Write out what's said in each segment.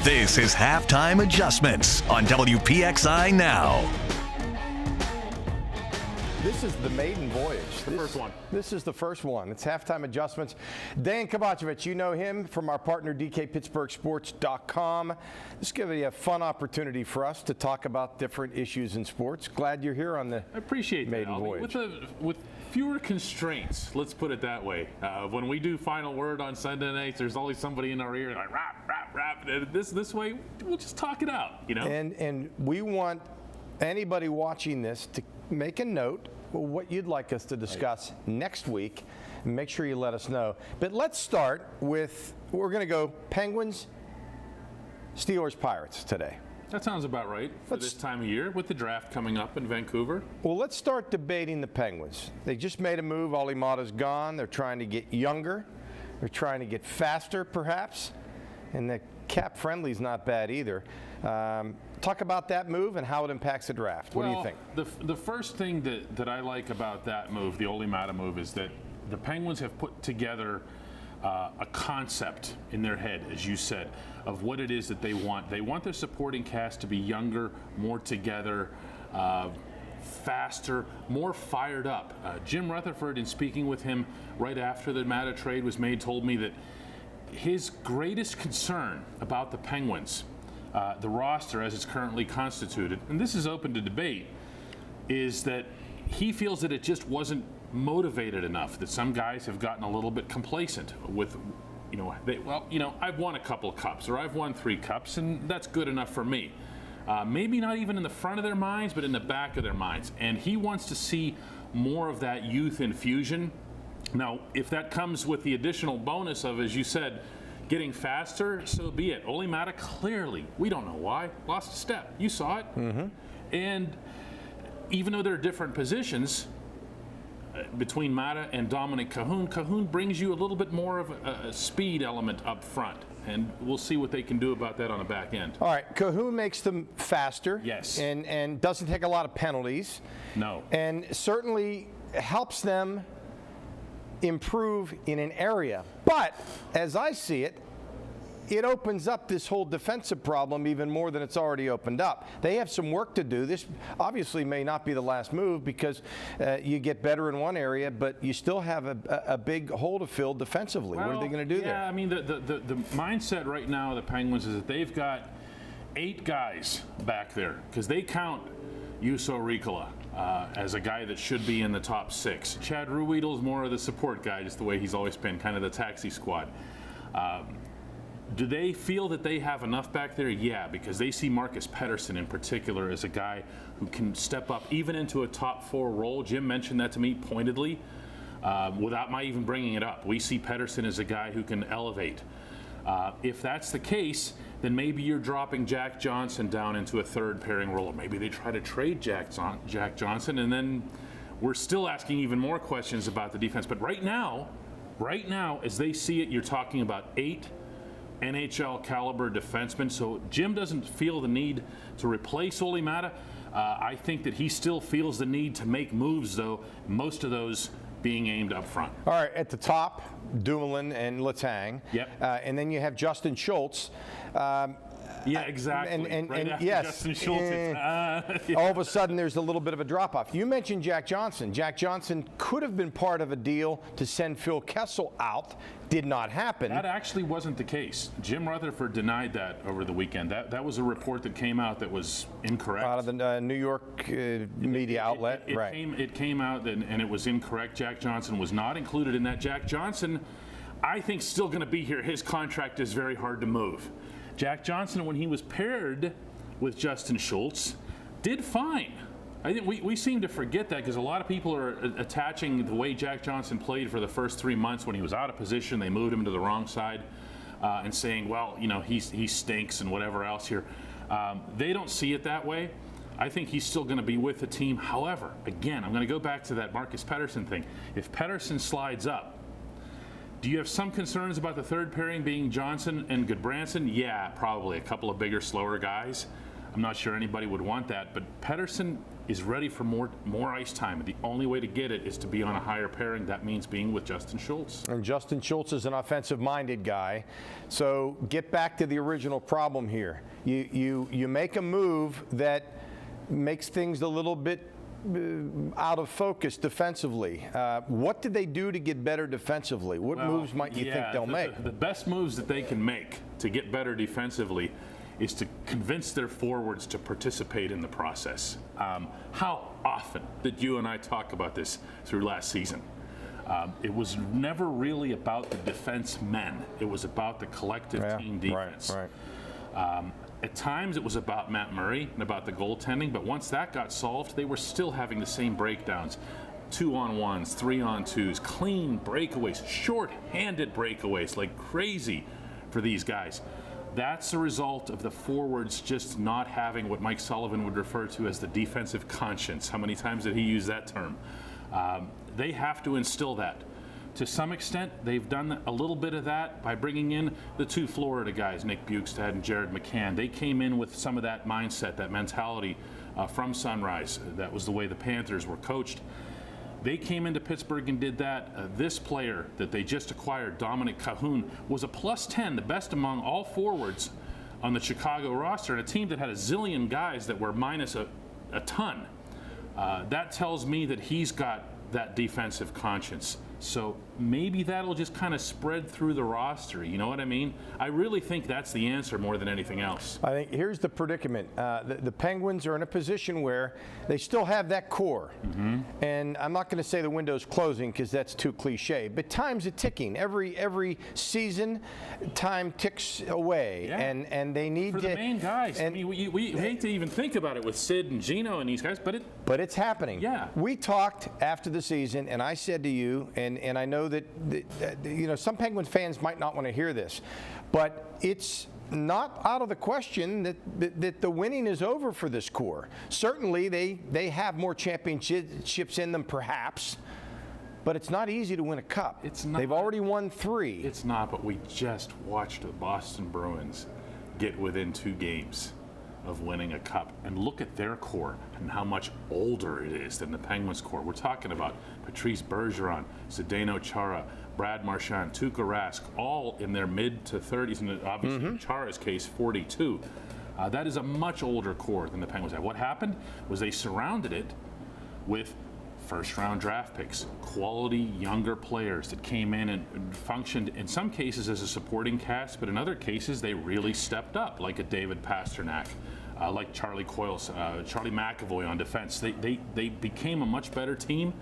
This is Halftime Adjustments on WPXI Now. This is the maiden voyage. The first one. This is the first one. It's Halftime Adjustments. Dan Kovacevic, you know him from our partner DKPittsburghSports.com. This is going to be a fun opportunity for us to talk about different issues in sports. Glad you're here on the I appreciate maiden that, voyage. With fewer constraints, let's put it that way. When we do Final Word on Sunday nights, there's always somebody in our ear like rap, rap, rap. And this way, we'll just talk it out, you know? And we want anybody watching this to make a note of what you'd like us to discuss next week. And make sure you let us know. But let's start with, we're going to go Penguins, Steelers, Pirates today. That sounds about right for this time of year with the draft coming up in Vancouver. Well, let's start debating the Penguins. They just made a move. Alimata's gone. They're trying to get younger. They're trying to get faster, perhaps. And the cap friendly is not bad either. Talk about that move and how it impacts the draft. What do you think? The first thing that I like about that move, the Alimata move, is that the Penguins have put together a concept in their head, as you said, of what it is that they want. They want their supporting cast to be younger, more together, faster, more fired up. Jim Rutherford, in speaking with him right after the Mata trade was made, told me that his greatest concern about the Penguins, the roster as it's currently constituted, and this is open to debate, is that he feels that it just wasn't motivated enough, that some guys have gotten a little bit complacent with, I've won a couple of cups, or I've won 3 cups, and that's good enough for me. Maybe not even in the front of their minds, but in the back of their minds. And he wants to see more of that youth infusion. Now, if that comes with the additional bonus of, as you said, getting faster, so be it. Alimata clearly, we don't know why, lost a step. You saw it. Mm-hmm. And even though they're different positions, between Mata and Dominic Cahoon brings you a little bit more of a speed element up front. And we'll see what they can do about that on the back end. All right, Cahoon makes them faster. Yes. And doesn't take a lot of penalties. No. And certainly helps them improve in an area. But as I see it, it opens up this whole defensive problem even more than it's already opened up. They have some work to do. This obviously may not be the last move because you get better in one area, but you still have a big hole to fill defensively. What are they going to do there? Yeah, I mean, the mindset right now of the Penguins is that they've got 8 guys back there because they count Juuso Riikola as a guy that should be in the top 6. Chad Ruhwedel's more of the support guy, just the way he's always been, kind of the taxi squad. Do they feel that they have enough back there? Yeah, because they see Marcus Pettersson in particular as a guy who can step up even into a top 4 role. Jim mentioned that to me pointedly without my even bringing it up. We see Pettersson as a guy who can elevate. If that's the case, then maybe you're dropping Jack Johnson down into a third pairing role. Or maybe they try to trade Jack Johnson, and then we're still asking even more questions about the defense. But right now, as they see it, you're talking about 8 NHL caliber defensemen. So Jim doesn't feel the need to replace Alimata. I think that he still feels the need to make moves, though, most of those being aimed up front. All right, at the top, Dumoulin and Letang. Yep. And then you have Justin Schultz. Yeah, exactly. And after yes, Justin Schultz, all of a sudden there's a little bit of a drop-off. You mentioned Jack Johnson. Jack Johnson could have been part of a deal to send Phil Kessel out. Did not happen. That actually wasn't the case. Jim Rutherford denied that over the weekend. That was a report that came out that was incorrect. Out of the New York media outlet, right. It came out and it was incorrect. Jack Johnson was not included in that. Jack Johnson, I think, still going to be here. His contract is very hard to move. Jack Johnson, when he was paired with Justin Schultz, did fine. I think we seem to forget that because a lot of people are attaching the way Jack Johnson played for the first 3 months when he was out of position. They moved him to the wrong side and saying, well, he stinks and whatever else here. They don't see it that way. I think he's still going to be with the team. However, again, I'm going to go back to that Marcus Pettersson thing. If Pettersson slides up, do you have some concerns about the third pairing being Johnson and Goodbranson? Yeah, probably a couple of bigger, slower guys. I'm not sure anybody would want that, but Pettersson is ready for more ice time. The only way to get it is to be on a higher pairing. That means being with Justin Schultz. And Justin Schultz is an offensive-minded guy. So get back to the original problem here. You make a move that makes things a little bit out of focus defensively. What did they do to get better defensively? What moves might you think they'll make? The best moves that they can make to get better defensively is to convince their forwards to participate in the process. How often did you and I talk about this through last season? It was never really about the defense men. It was about the collective team defense. Right. At times it was about Matt Murray and about the goaltending, but once that got solved, they were still having the same breakdowns. 2-on-1s, 3-on-2s, clean breakaways, short-handed breakaways like crazy for these guys. That's a result of the forwards just not having what Mike Sullivan would refer to as the defensive conscience. How many times did he use that term? They have to instill that. To some extent, they've done a little bit of that by bringing in the two Florida guys, Nick Bukestad and Jared McCann. They came in with some of that mindset, that mentality from Sunrise. That was the way the Panthers were coached. They came into Pittsburgh and did that. This player that they just acquired, Dominic Cahoon, was a +10, the best among all forwards on the Chicago roster, and a team that had a zillion guys that were minus a ton. That tells me that he's got that defensive conscience. So maybe that'll just kind of spread through the roster. You know what I mean? I really think that's the answer more than anything else. I think here's the predicament. The Penguins are in a position where they still have that core. And I'm not going to say the window's closing because that's too cliche, but time's a ticking. Every season, time ticks away. Yeah. And they need for to. the main guys. I mean, we hate to even think about it with Sid and Gino and these guys, but it's happening. Yeah. We talked after the season, and I said to you, and I know that you know, some Penguins fans might not want to hear this, but it's not out of the question that the winning is over for this core. Certainly, they have more championships in them, perhaps, but it's not easy to win a cup. It's not. They've already won 3. It's not, but we just watched the Boston Bruins get within 2 games of winning a cup. And look at their core and how much older it is than the Penguins core. We're talking about Patrice Bergeron, Zdeno Chara, Brad Marchand, Tuukka Rask, all in their mid to 30s, and obviously in Chara's case, 42. That is a much older core than the Penguins have. What happened was they surrounded it with first-round draft picks, quality younger players that came in and functioned in some cases as a supporting cast, but in other cases they really stepped up, like a David Pasternak, like Charlie Coyle, Charlie McAvoy on defense. They became a much better team.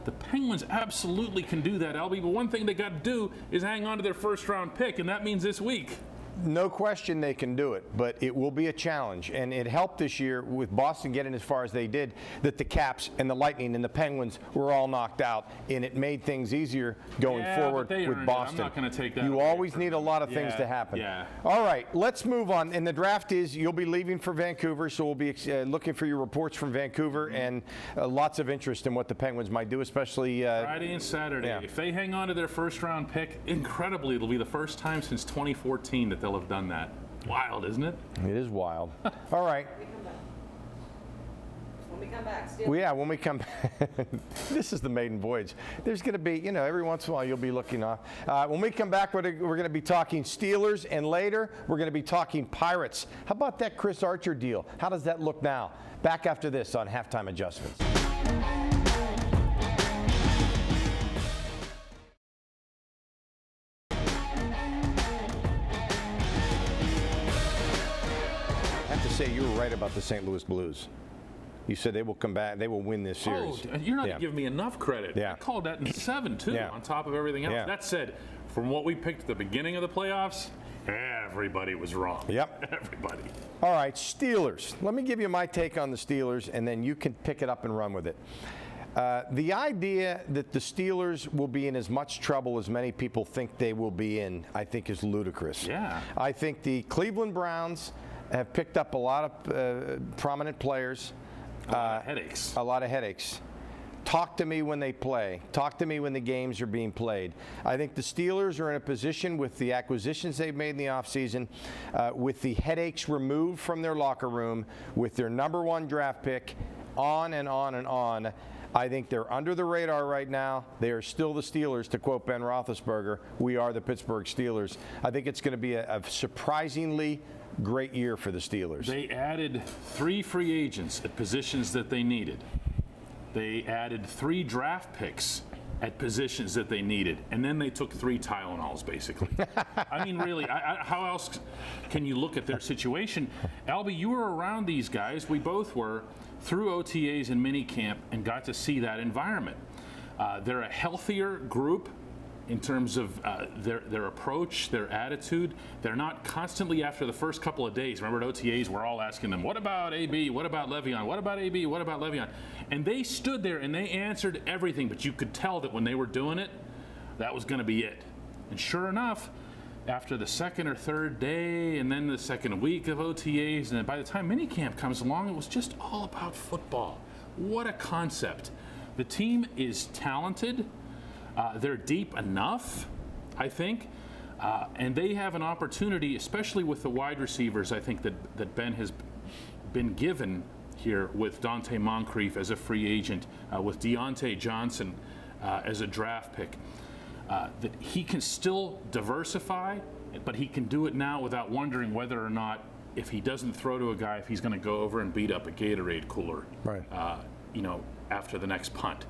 The Penguins absolutely can do that, Albie, but one thing they got to do is hang on to their first-round pick, and that means this week. No question they can do it, but it will be a challenge. And it helped this year with Boston getting as far as they did that the Caps and the Lightning and the Penguins were all knocked out, and it made things easier going forward with Boston. I'm not going to take that. You always need a lot of things to happen. Yeah. All right, let's move on. And the draft is you'll be leaving for Vancouver, so we'll be looking for your reports from Vancouver and lots of interest in what the Penguins might do, especially Friday and Saturday. Yeah. If they hang on to their first-round pick, incredibly, it'll be the first time since 2014 that they'll have done that. Wild, isn't it? It is wild. All right. When we come back, still. Well, yeah, when we come back. This is the maiden voyage. There's going to be, you know, every once in a while you'll be looking off. When we come back, we're going to be talking Steelers, and later we're going to be talking Pirates. How about that Chris Archer deal? How does that look now? Back after this on Halftime Adjustments. Say you were right about the St. Louis Blues. You said they will come back, they will win this series. Oh, you're not giving me enough credit. Yeah. I called that in 7 too, on top of everything else. Yeah. That said, from what we picked at the beginning of the playoffs, everybody was wrong. Yep. Everybody. All right, Steelers. Let me give you my take on the Steelers, and then you can pick it up and run with it. The idea that the Steelers will be in as much trouble as many people think they will be in, I think is ludicrous. Yeah. I think the Cleveland Browns have picked up a lot of prominent players. A lot of headaches. A lot of headaches. talk to me when they play. Talk to me when the games are being played. I think the Steelers are in a position with the acquisitions they've made in the offseason, with the headaches removed from their locker room, with their number 1 draft pick, on and on and on. I think they're under the radar right now. They are still the Steelers, to quote Ben Roethlisberger. We are the Pittsburgh Steelers. I think it's going to be a surprisingly great year for the Steelers. They added 3 free agents at positions that they needed. They added 3 draft picks at positions that they needed, and then they took 3 Tylenols, basically. I mean, really, how else can you look at their situation? Albie, you were around these guys. We both were, through OTAs and minicamp, and got to see that environment. They're a healthier group in terms of their approach, their attitude. They're not constantly after the first couple of days. Remember at OTAs, we're all asking them, what about AB? What about Le'Veon? What about AB? What about Le'Veon? And they stood there and they answered everything, but you could tell that when they were doing it, that was going to be it. And sure enough, after the second or third day and then the second week of OTAs, and by the time minicamp comes along, it was just all about football. What a concept. The team is talented. They're deep enough, I think, and they have an opportunity, especially with the wide receivers, I think, that Ben has been given here with Dante Moncrief as a free agent, with Deontay Johnson as a draft pick, that he can still diversify, but he can do it now without wondering whether or not, if he doesn't throw to a guy, if he's going to go over and beat up a Gatorade cooler, right. After the next punt.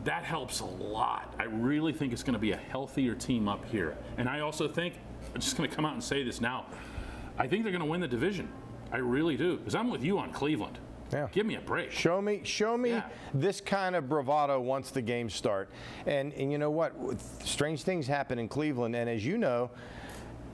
That helps a lot. I really think it's going to be a healthier team up here. And I also think, I'm just going to come out and say this now, I think they're going to win the division. I really do. Because I'm with you on Cleveland. Yeah. Give me a break. Show me Yeah. this kind of bravado once the games start. And you know what? Strange things happen in Cleveland. And as you know,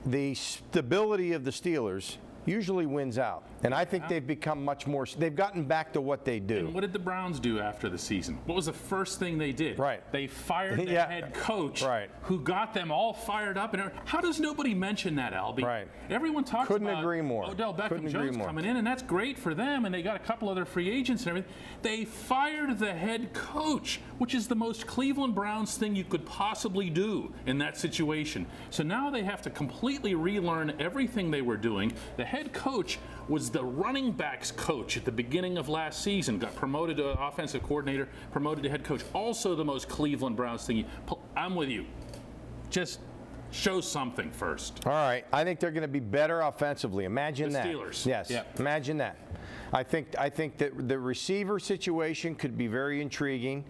the stability of the Steelers usually wins out. And I think they've become much more, they've gotten back to what they do. And what did the Browns do after the season? What was the first thing they did? Right. They fired the Yeah. head coach, Right. who got them all fired up. And how does nobody mention that, Albie? Right. Everyone talks Couldn't about agree more. Odell Beckham Couldn't agree Jones more. coming in, and that's great for them, and they got a couple other free agents and everything. They fired the head coach, which is the most Cleveland Browns thing you could possibly do in that situation. So now they have to completely relearn everything they were doing. The head coach was the running backs coach at the beginning of last season, got promoted to offensive coordinator, promoted to head coach. Also the most Cleveland Browns thing. I'm with you. Just show something first. All right. I think they're going to be better offensively. Imagine The that. Steelers. Yes. Yep. Imagine that. I think that the receiver situation could be very intriguing.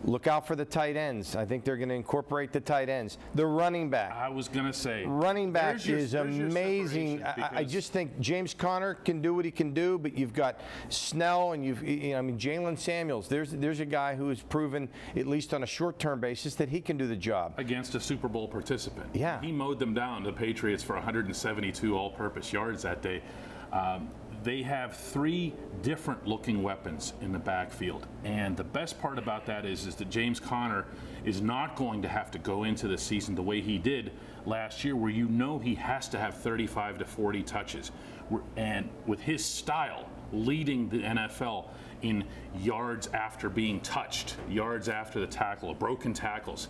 Look out for the tight ends. I think they're going to incorporate the tight ends. The running back. I was going to say. Running back there's your amazing. separation, I just think James Conner can do what he can do, but you've got Snell and Jalen Samuels. There's a guy who has proven, at least on a short-term basis, that he can do the job. Against a Super Bowl participant. Yeah. He mowed them down, the Patriots, for 172 all-purpose yards that day. They have 3 different looking weapons in the backfield. And the best part about that is that James Conner is not going to have to go into the season the way he did last year, where he has to have 35 to 40 touches. And with his style, leading the NFL in yards after being touched, yards after the tackle, broken tackles.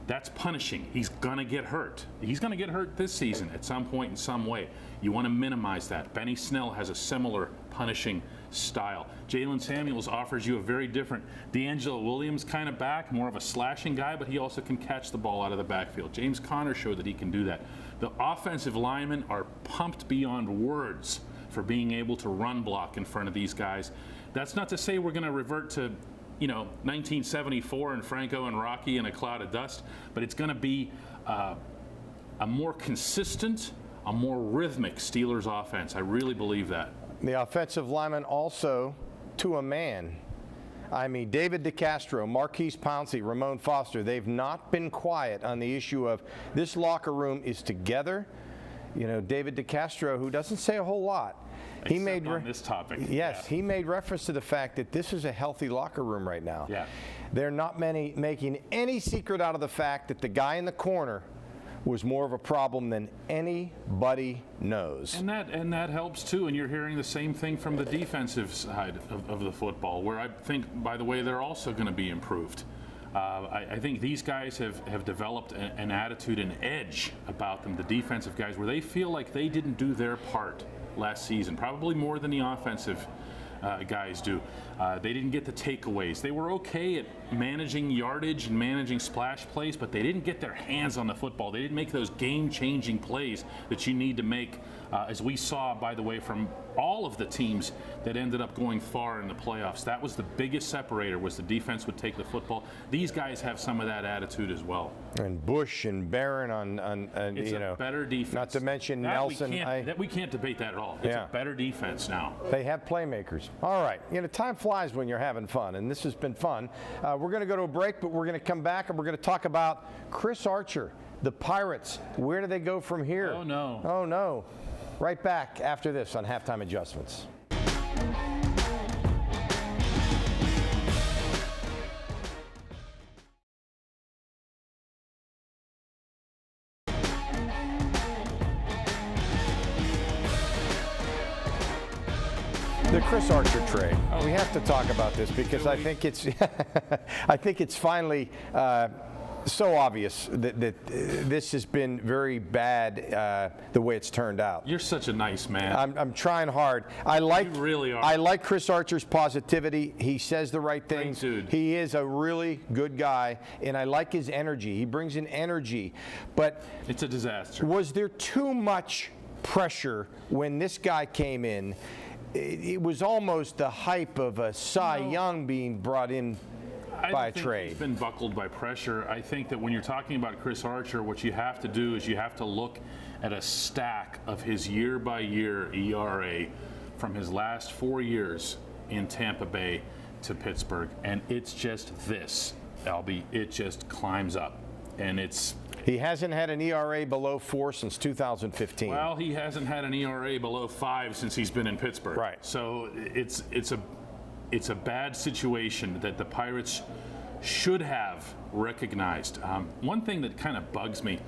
That's punishing. He's going to get hurt. He's going to get hurt this season at some point in some way. You want to minimize that. Benny Snell has a similar punishing style. Jalen Samuels offers you a very different D'Angelo Williams kind of back, more of a slashing guy, but he also can catch the ball out of the backfield. James Conner showed that he can do that. The offensive linemen are pumped beyond words for being able to run block in front of these guys. That's not to say we're going to revert to 1974 and Franco and Rocky in a cloud of dust, but it's going to be a more consistent, a more rhythmic Steelers offense. I really believe that. The offensive lineman also, to a man, David DeCastro, Marquise Pouncey, Ramon Foster, they've not been quiet on the issue of this locker room is together. David DeCastro, who doesn't say a whole lot, he made on this topic. Yes, he made reference to the fact that this is a healthy locker room right now. Yeah. They're not making any secret out of the fact that the guy in the corner was more of a problem than anybody knows. And that helps too. And you're hearing the same thing from the defensive side of the football, where I think, by the way, they're also going to be improved. I think these guys have developed an attitude, an edge about them, the defensive guys, where they feel like they didn't do their part last season, probably more than the offensive guys do. They didn't get the takeaways. They were okay at managing yardage and managing splash plays, but they didn't get their hands on the football. They didn't make those game-changing plays that you need to make, as we saw, by the way, from all of the teams that ended up going far in the playoffs. That was the biggest separator, was the defense would take the football. These guys have some of that attitude as well. And Bush and Barron on it's you know, a better defense. Not to mention Nelson. We can't debate that at all. It's a better defense now. They have playmakers. All right. You know, time flies when you're having fun, and this has been fun. We're going to go to a break, but we're going to come back and we're going to talk about Chris Archer, the Pirates. Where do they go from here? Oh, no. Oh, no. Right back after this on Halftime Adjustments. The Chris Archer trade. We have to talk about this because I think it's I think it's finally so obvious that this has been very bad the way it's turned out. You're such a nice man. I'm trying hard. I like You really are. I like Chris Archer's positivity. He says the right things. Great dude. He is a really good guy, and I like his energy. He brings in energy. But It's a disaster. was there too much pressure when this guy came in? It was almost the hype of a Cy Young being brought in by a trade. He's been buckled by pressure. I think that when you're talking about Chris Archer, what you have to do is you have to look at a stack of his year-by-year ERA from his last 4 years in Tampa Bay to Pittsburgh, and it's just this, Albie. It just climbs up, and it's. He hasn't had an ERA below 4 since 2015. Well, he hasn't had an ERA below 5 since he's been in Pittsburgh. Right. So it's a bad situation that the Pirates should have recognized. One thing that kind of bugs me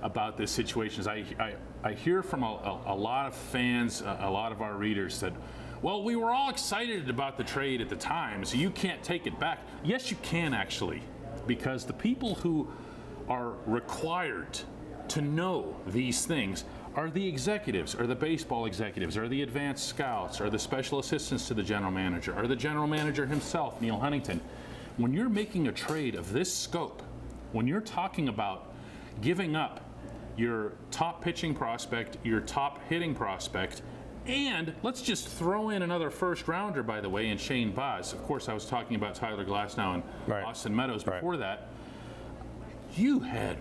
about this situation is I hear from a lot of fans, a lot of our readers that, well, we were all excited about the trade at the time, so you can't take it back. Yes, you can actually, because the people who are required to know these things are the executives, or the baseball executives, or the advanced scouts, or the special assistants to the general manager, or the general manager himself, Neil Huntington. When you're making a trade of this scope, when you're talking about giving up your top pitching prospect, your top hitting prospect, and let's just throw in another first rounder, by the way, in Shane Baz. Of course, I was talking about Tyler Glasnow and Austin Meadows before that. You had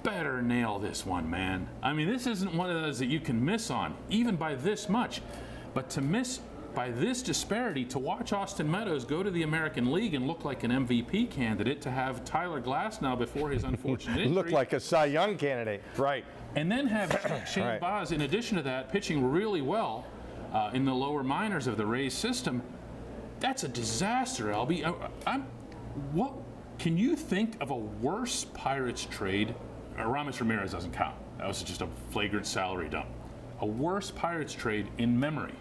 better nail this one, man. I mean, this isn't one of those that you can miss on, even by this much. But to miss by this disparity, to watch Austin Meadows go to the American League and look like an MVP candidate, to have Tyler Glasnow before his unfortunate injury. Look like a Cy Young candidate. Right. And then have Shane Baz, in addition to that, pitching really well in the lower minors of the Rays system. That's a disaster, Albie. What can you think of a worse Pirates trade? Aramis Ramirez doesn't count. That was just a flagrant salary dump. A worse Pirates trade in memory.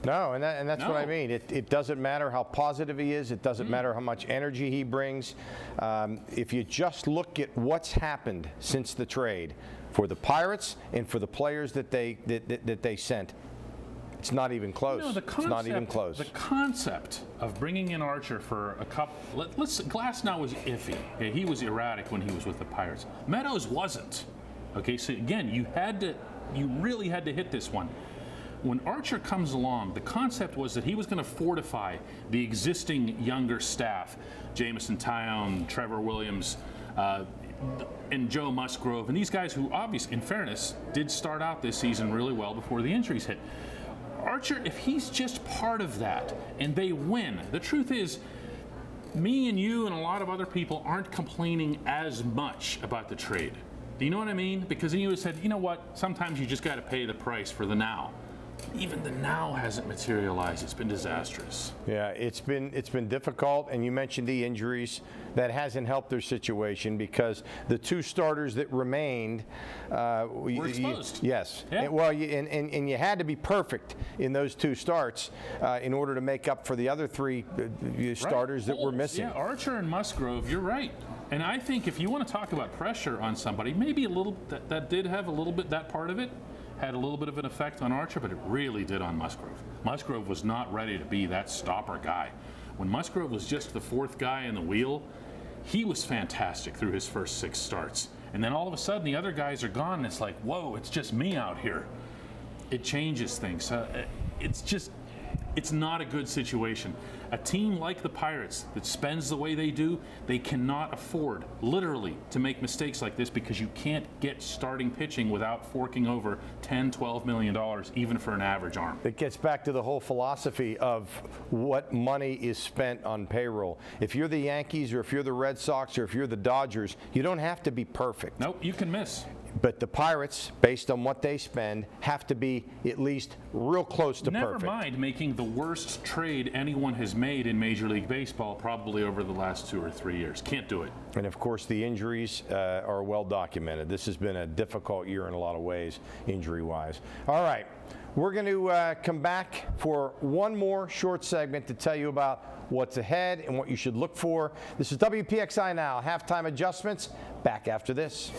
No, and that's what I mean. It doesn't matter how positive he is. It doesn't matter how much energy he brings. If you just look at what's happened since the trade for the Pirates and for the players that they sent, it's not even close. No, it's not even close. The concept of bringing in Archer for a couple. Glasnow was iffy. Okay? He was erratic when he was with the Pirates. Meadows wasn't. Okay, so again, you really had to hit this one. When Archer comes along, the concept was that he was going to fortify the existing younger staff, Jamison Tyone, Trevor Williams, and Joe Musgrove, and these guys who, obviously, in fairness, did start out this season really well before the injuries hit. Archer, if he's just part of that and they win, the truth is, me and you and a lot of other people aren't complaining as much about the trade. Do you know what I mean? Because then you would have said, you know what, sometimes you just got to pay the price for the now. even the now hasn't materialized. It's been disastrous. Yeah, it's been difficult, and you mentioned the injuries. That hasn't helped their situation because the two starters that remained were exposed. Yes. Yeah. And you had to be perfect in those two starts in order to make up for the other three starters that were missing. Yeah, Archer and Musgrove, you're right. And I think if you want to talk about pressure on somebody, maybe a little that did have a little bit, that part of it had a little bit of an effect on Archer, but it really did on Musgrove. Musgrove was not ready to be that stopper guy. When Musgrove was just the fourth guy in the wheel, he was fantastic through his first 6 starts. And then all of a sudden the other guys are gone and it's like, whoa, it's just me out here. It changes things. It's not a good situation. A team like the Pirates that spends the way they do, they cannot afford, literally, to make mistakes like this because you can't get starting pitching without forking over $10, $12 million, even for an average arm. It gets back to the whole philosophy of what money is spent on payroll. If you're the Yankees or if you're the Red Sox or if you're the Dodgers, you don't have to be perfect. Nope, you can miss. But the Pirates, based on what they spend, have to be at least real close to perfect. Never mind making the worst trade anyone has made in Major League Baseball probably over the last 2 or 3 years. Can't do it. And of course, the injuries are well documented. This has been a difficult year in a lot of ways, injury-wise. All right, we're going to come back for one more short segment to tell you about what's ahead and what you should look for. This is WPXI Now, halftime adjustments. Back after this.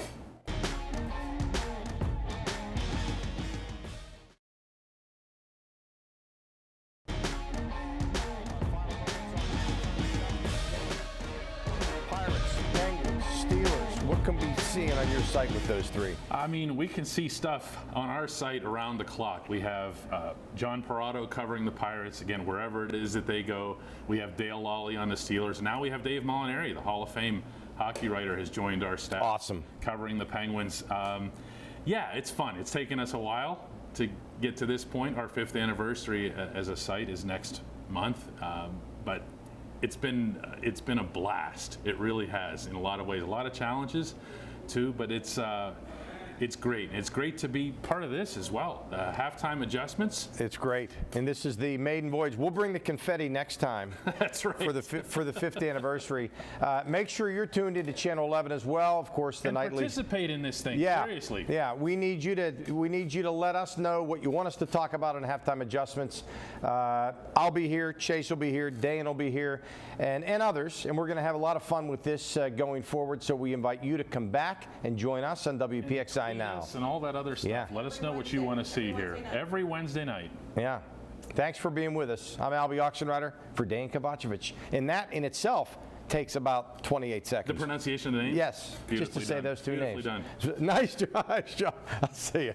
On your site with those three? I mean, we can see stuff on our site around the clock. We have John Parado covering the Pirates, again, wherever it is that they go. We have Dale Lawley on the Steelers. Now we have Dave Molinari, the Hall of Fame hockey writer, has joined our staff. Awesome. Covering the Penguins. Yeah, it's fun. It's taken us a while to get to this point. Our 5th anniversary as a site is next month, but it's been a blast. It really has, in a lot of ways. A lot of challenges too, but it's great. It's great to be part of this as well. Halftime adjustments. It's great, and this is the maiden voyage. We'll bring the confetti next time. That's right. For the 5th anniversary. Make sure you're tuned into Channel 11 as well. Of course, the nightly. Participate in this thing. Yeah, seriously. Yeah, we need you to let us know what you want us to talk about in halftime adjustments. I'll be here. Chase will be here. Dan will be here, and others. And we're going to have a lot of fun with this going forward. So we invite you to come back and join us on WPXI Now. And all that other stuff. Yeah. Let us know what you want to see here every Wednesday night. Yeah. Thanks for being with us. I'm Albie Oxenrider for Dan Kovacevic. And that in itself takes about 28 seconds. The pronunciation of the name? Yes. Just to say those two names. Done. Nice job. I'll see you.